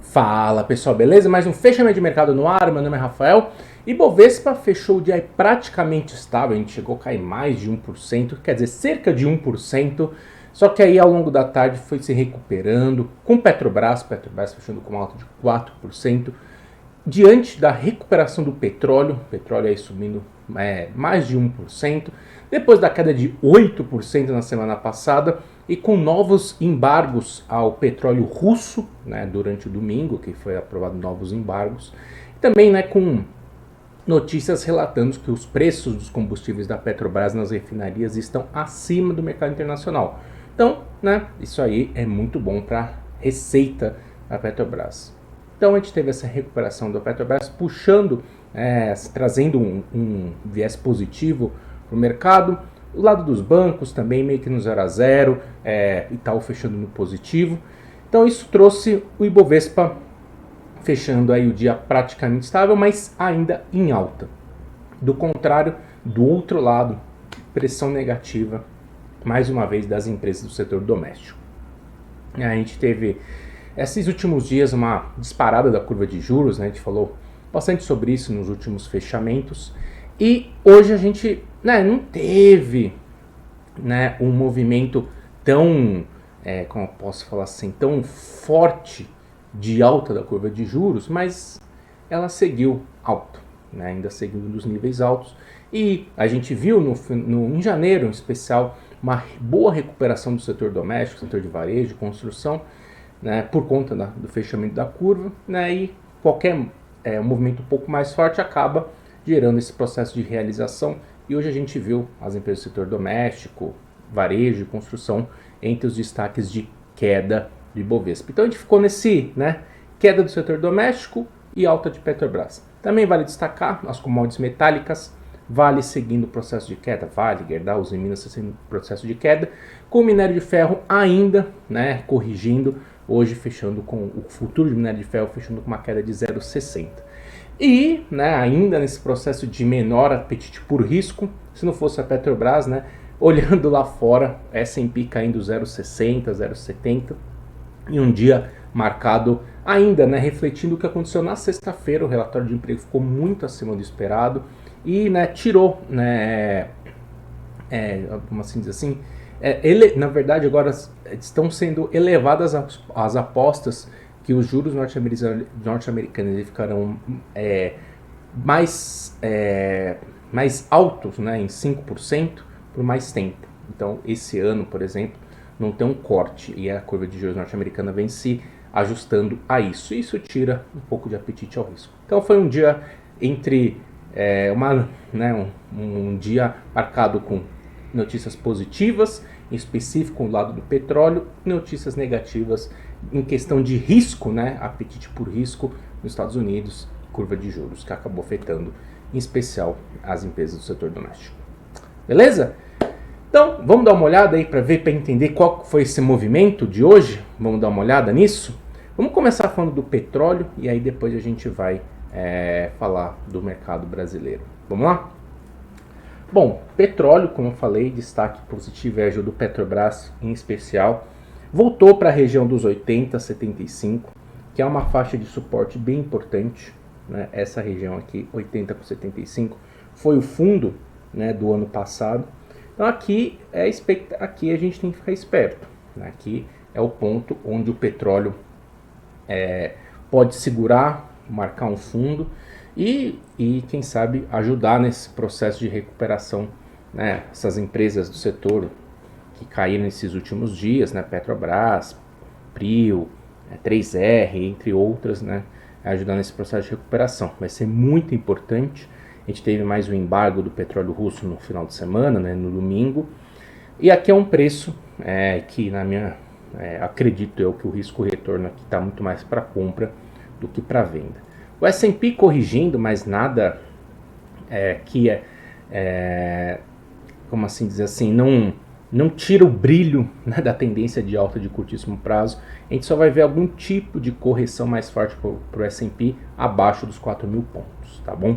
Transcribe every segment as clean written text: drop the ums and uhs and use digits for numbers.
Fala pessoal, beleza? Mais um fechamento de mercado no ar, meu nome é Rafael. E Bovespa fechou o dia praticamente estável, a gente chegou a cair mais de 1%, quer dizer, cerca de 1%. Só que aí ao longo da tarde foi se recuperando, com Petrobras fechando com uma alta de 4%. Diante da recuperação do petróleo aí subindo mais de 1%, depois da queda de 8% na semana passada, e com novos embargos ao petróleo russo, né, durante o domingo, que foi aprovado novos embargos, e também, né, com notícias relatando que os preços dos combustíveis da Petrobras nas refinarias estão acima do mercado internacional. Então, né, isso aí é muito bom para a receita da Petrobras. Então a gente teve essa recuperação da Petrobras puxando, trazendo um viés positivo para o mercado. O lado dos bancos também meio que no 0 a 0, Itaú fechando no positivo. Então isso trouxe o Ibovespa fechando aí o dia praticamente estável, mas ainda em alta. Do contrário, do outro lado, pressão negativa, mais uma vez, das empresas do setor doméstico. A gente teve esses últimos dias uma disparada da curva de juros, né? A gente falou bastante sobre isso nos últimos fechamentos. E hoje a gente não teve um movimento tão, como eu posso falar assim, tão forte de alta da curva de juros, mas ela seguiu alta, né? Ainda seguiu nos níveis altos. E a gente viu em janeiro, em especial, uma boa recuperação do setor doméstico, setor de varejo, construção, né, por conta do fechamento da curva, né, e qualquer movimento um pouco mais forte acaba gerando esse processo de realização. E hoje a gente viu as empresas do setor doméstico, varejo e construção entre os destaques de queda do Ibovespa. Então a gente ficou nesse queda do setor doméstico e alta de Petrobras. Também vale destacar as commodities metálicas, Vale seguindo o processo de queda, Vale, Gerdau, Uzi Minas seguindo o processo de queda, com o minério de ferro ainda corrigindo, hoje fechando com o futuro de minério de ferro fechando com uma queda de 0,60. E ainda nesse processo de menor apetite por risco, se não fosse a Petrobras, olhando lá fora, S&P caindo 0,60, 0,70, em um dia marcado ainda refletindo o que aconteceu na sexta-feira. O relatório de emprego ficou muito acima do esperado e tirou, como assim dizer assim, na verdade agora estão sendo elevadas as apostas que os juros norte-americanos ficarão mais altos, em 5% por mais tempo. Então esse ano, por exemplo, não tem um corte e a curva de juros norte-americana vem se ajustando a isso. E isso tira um pouco de apetite ao risco. Então foi um dia entre um dia marcado com notícias positivas, em específico o lado do petróleo, e notícias negativas em questão de risco, apetite por risco nos Estados Unidos, curva de juros, que acabou afetando em especial as empresas do setor doméstico. Beleza? Então, vamos dar uma olhada aí para entender qual foi esse movimento de hoje. Vamos dar uma olhada nisso? Vamos começar falando do petróleo e aí depois a gente vai falar do mercado brasileiro. Vamos lá? Bom, petróleo, como eu falei, destaque positivo é a do Petrobras em especial. Voltou para a região dos 80, 75, que é uma faixa de suporte bem importante. Essa região aqui, 80 com 75, foi o fundo do ano passado. Então aqui a gente tem que ficar esperto. Aqui é o ponto onde o petróleo pode segurar, marcar um fundo e quem sabe ajudar nesse processo de recuperação, essas empresas do setor que caíram nesses últimos dias, Petrobras, Prio, 3R, entre outras, ajudar nesse processo de recuperação. Vai ser muito importante. A gente teve mais um embargo do petróleo russo no final de semana, no domingo. E aqui é um preço que, acredito eu, que o risco-retorno aqui está muito mais para compra do que para venda. O S&P corrigindo, mas nada que como assim dizer assim, não tira o brilho da tendência de alta de curtíssimo prazo. A gente só vai ver algum tipo de correção mais forte para o S&P abaixo dos 4.000 pontos, tá bom?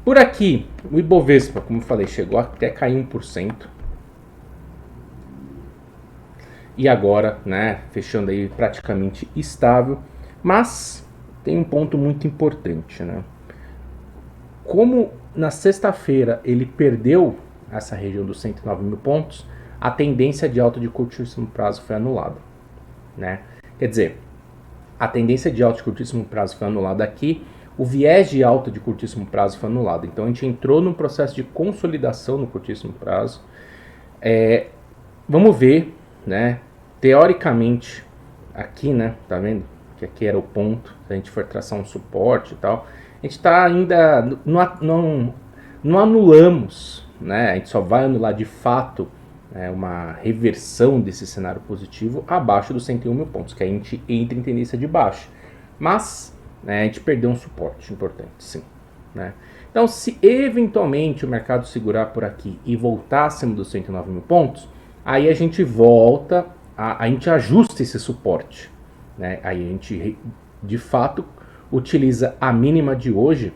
Por aqui, o Ibovespa, como eu falei, chegou até cair 1%. E agora, fechando aí praticamente estável. Mas tem um ponto muito importante, né? Como na sexta-feira ele perdeu essa região dos 109 mil pontos, a tendência de alta de curtíssimo prazo foi anulada, né? Quer dizer, a tendência de alta de curtíssimo prazo foi anulada aqui, o viés de alta de curtíssimo prazo foi anulado. Então a gente entrou num processo de consolidação no curtíssimo prazo. Vamos ver, né? Teoricamente, aqui, né? Tá vendo? Que aqui era o ponto. Se a gente for traçar um suporte e tal, a gente está ainda. Não anulamos, né? A gente só vai anular de fato uma reversão desse cenário positivo abaixo dos 101 mil pontos, que a gente entra em tendência de baixa. Mas a gente perdeu um suporte importante, sim. Né? Então, se eventualmente o mercado segurar por aqui e voltar acima dos 109 mil pontos, aí a gente volta, a gente ajusta esse suporte. Né? Aí a gente, de fato, utiliza a mínima de hoje,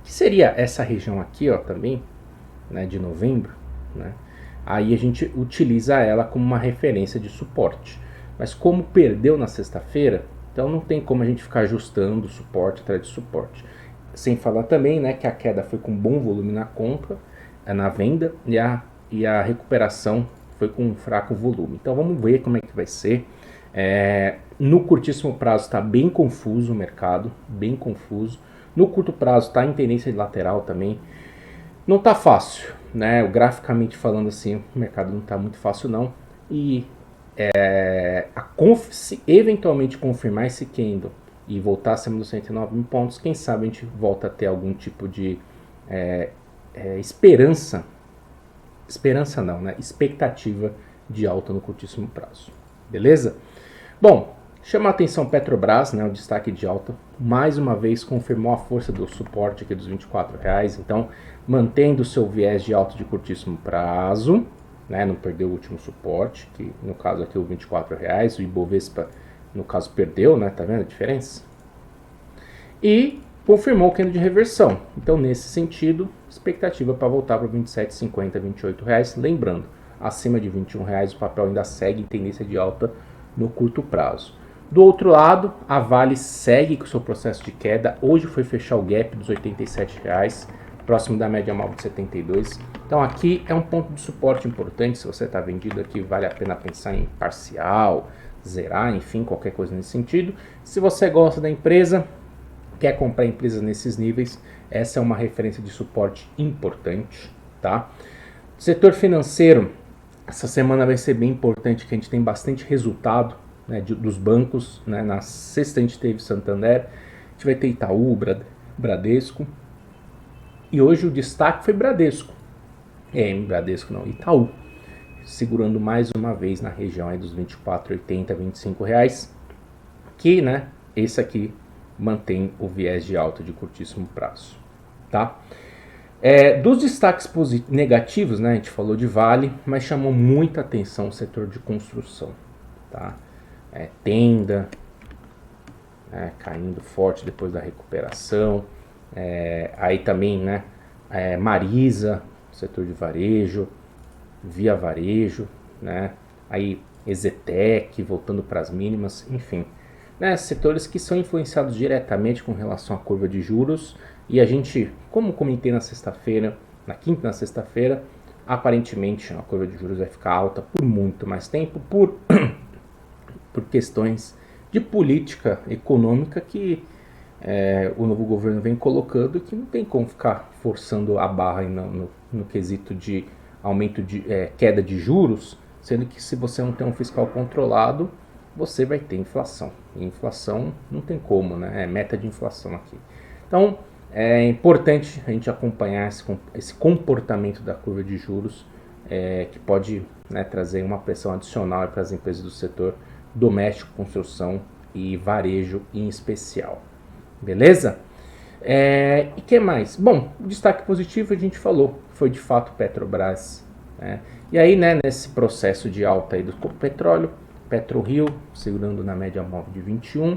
que seria essa região aqui, ó, também, né, de novembro, né? Aí a gente utiliza ela como uma referência de suporte. Mas como perdeu na sexta-feira, então não tem como a gente ficar ajustando suporte atrás de suporte. Sem falar também, né, que a queda foi com bom volume na compra, na venda, e a recuperação foi com um fraco volume. Então vamos ver como é que vai ser. No curtíssimo prazo está bem confuso o mercado, bem confuso. No curto prazo está em tendência de lateral também. Não está fácil, né? Graficamente falando assim, o mercado não está muito fácil não. E se eventualmente confirmar esse candle e voltar acima dos 109 mil pontos, quem sabe a gente volta a ter algum tipo de esperança não, né? Expectativa de alta no curtíssimo prazo. Beleza? Bom, chama a atenção Petrobras, né, o destaque de alta, mais uma vez confirmou a força do suporte aqui dos R$24, então mantendo o seu viés de alta de curtíssimo prazo, né, não perdeu o último suporte, que no caso aqui o R$24, o Ibovespa no caso perdeu, né, tá vendo a diferença? E confirmou o candle de reversão, então nesse sentido, expectativa para voltar para R$27,50, R$28, lembrando, acima de R$21 o papel ainda segue em tendência de alta no curto prazo. Do outro lado, a Vale segue com o seu processo de queda. Hoje foi fechar o gap dos R$87, próximo da média móvel de 72. Então aqui é um ponto de suporte importante. Se você está vendido aqui, vale a pena pensar em parcial, zerar, enfim, qualquer coisa nesse sentido. Se você gosta da empresa, quer comprar empresas nesses níveis, essa é uma referência de suporte importante, tá? Setor financeiro, essa semana vai ser bem importante, que a gente tem bastante resultado, né, dos bancos, né? Na sexta a gente teve Santander, a gente vai ter Itaú, Bradesco, e hoje o destaque foi Bradesco, Bradesco não, Itaú, segurando mais uma vez na região aí dos R$24,80, R$25, que, né, esse aqui mantém o viés de alta de curtíssimo prazo, tá? Dos destaques negativos, né, a gente falou de Vale, mas chamou muita atenção o setor de construção, tá? Tenda, caindo forte depois da recuperação, aí também, né, Marisa, setor de varejo, Via Varejo, né, aí Exetec voltando para as mínimas, enfim, né, setores que são influenciados diretamente com relação à curva de juros. E a gente, como comentei na sexta-feira, na quinta e na sexta-feira, aparentemente a curva de juros vai ficar alta por muito mais tempo, por questões de política econômica que o novo governo vem colocando e que não tem como ficar forçando a barra no quesito de aumento de queda de juros, sendo que se você não tem um fiscal controlado, você vai ter inflação. E inflação não tem como, né? É meta de inflação aqui. Então, é importante a gente acompanhar esse comportamento da curva de juros, que pode, né, trazer uma pressão adicional para as empresas do setor doméstico, construção e varejo em especial. Beleza? E o que mais? Bom, o destaque positivo a gente falou, foi de fato Petrobras. Né? E aí, né, nesse processo de alta aí do petróleo, PetroRio segurando na média móvel de 21.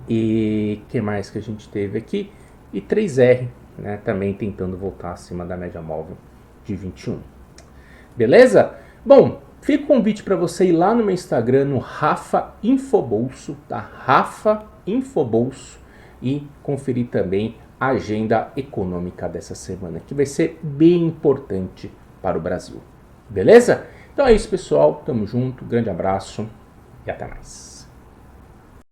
E o que mais que a gente teve aqui? E 3R, né, também tentando voltar acima da média móvel de 21. Beleza? Bom, Fica o convite para você ir lá no meu Instagram, no Rafa Infobolso, tá? Rafa Infobolso, e conferir também a agenda econômica dessa semana, que vai ser bem importante para o Brasil. Beleza? Então é isso, pessoal. Tamo junto, grande abraço e até mais.